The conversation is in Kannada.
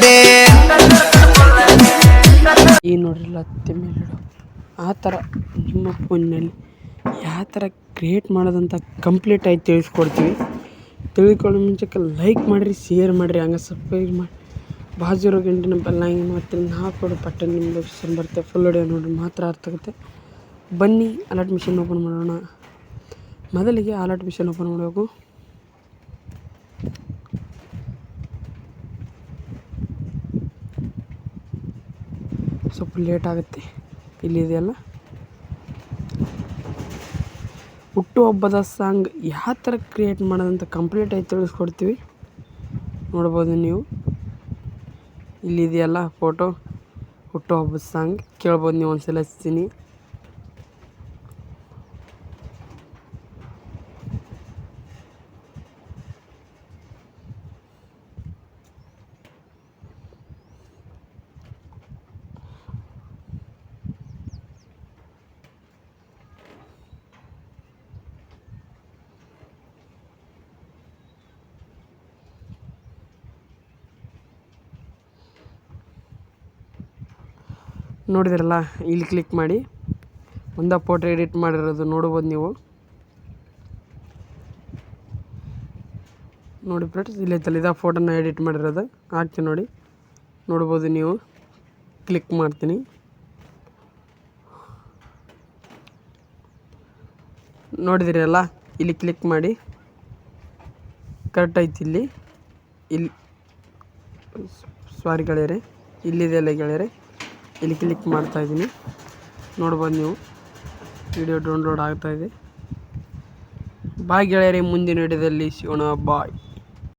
ಡೇ ಈ ನೋಡ್ರಿಲ್ಲ ಹತ್ತಿ ಮೇಲೆ ಆ ಥರ ನಿಮ್ಮ ಫೋನ್ನಲ್ಲಿ ಯಾವ ಥರ ಕ್ರಿಯೇಟ್ ಮಾಡೋದಂತ ಕಂಪ್ಲೀಟ್ ಆಗಿ ತಿಳಿಸ್ಕೊಡ್ತೀವಿ. ತಿಳ್ಕೊಳ್ಳೋ ಮುಂಚೆಕ್ಕೆ ಲೈಕ್ ಮಾಡಿರಿ, ಶೇರ್ ಮಾಡಿರಿ, ಹಂಗೆ ಸಬ್ಸ್ಕ್ರೈಬ್ ಮಾಡಿ ಬಾಜು ಗಂಟಿನ ಬೆಲ್ಲ ಹಿಂಗೆ ಮಾಡ್ತೀನಿ. ಹಾಕೊಡು ಪಟ್ಟಣ ನಿಮ್ಗೆ ವಿಷನ್ ಬರುತ್ತೆ. ಫುಲ್ ವಿಡಿಯೋ ನೋಡಿರಿ ಮಾತ್ರ ಅರ್ಥ ಆಗುತ್ತೆ. ಬನ್ನಿ ಅಲರ್ಟ್ ಮಿಷನ್ ಓಪನ್ ಮಾಡೋಣ. ಮೊದಲಿಗೆ ಅಲರ್ಟ್ ಮಿಷನ್ ಓಪನ್ ಮಾಡಬೇಕು. ಸ್ವಲ್ಪ ಲೇಟ್ ಆಗುತ್ತೆ. ಇಲ್ಲಿದೆಯಲ್ಲ ಹುಟ್ಟುಹಬ್ಬದ ಸಾಂಗ್ ಯಾವ ಥರ ಕ್ರಿಯೇಟ್ ಮಾಡೋದಂತ ಕಂಪ್ಲೀಟಾಗಿ ತಿಳಿಸ್ಕೊಡ್ತೀವಿ. ನೋಡ್ಬೋದು ನೀವು, ಇಲ್ಲಿದೆಯಲ್ಲ ಫೋಟೋ, ಹುಟ್ಟುಹಬ್ಬದ ಸಾಂಗ್ ಕೇಳ್ಬೋದು ನೀವು. ಒಂದ್ಸಲ ಹಚ್ತೀನಿ. ನೋಡಿದ್ರಲ್ಲ, ಇಲ್ಲಿ ಕ್ಲಿಕ್ ಮಾಡಿ ಒಂದ ಫೋಟೋ ಎಡಿಟ್ ಮಾಡಿರೋದು ನೋಡ್ಬೋದು ನೀವು. ನೋಡಿ ಫ್ರೆಂಡ್ಸ್, ಇಲ್ಲೈತಲ್ಲ ಇದ ಫೋಟೋನ ಎಡಿಟ್ ಮಾಡಿರೋದು ಹಾಕ್ತೀನಿ ನೋಡಿ. ನೋಡ್ಬೋದು ನೀವು. ಕ್ಲಿಕ್ ಮಾಡ್ತೀನಿ. ನೋಡಿದಿರಲ್ಲ, ಇಲ್ಲಿ ಕ್ಲಿಕ್ ಮಾಡಿ. ಕರೆಕ್ಟ್ ಐತಿ. ಇಲ್ಲಿ ಸಾರಿ ಗೆಳೆಯರೆ, ಇಲ್ಲಿದೆಲ್ಲ ಗೆಳೆಯರೆ, ಇಲ್ಲಿ ಕ್ಲಿಕ್ ಮಾಡ್ತಾಯಿದ್ದೀನಿ. ನೋಡ್ಬೋದು ನೀವು, ವಿಡಿಯೋ ಡೌನ್ಲೋಡ್ ಆಗ್ತಾಯಿದೆ. ಬಾಯ್ ಗೆಳೆಯರೆ, ಮುಂದಿನ ವಿಡಿಯೋದಲ್ಲಿ ಸಿಗೋಣ. ಬಾಯ್.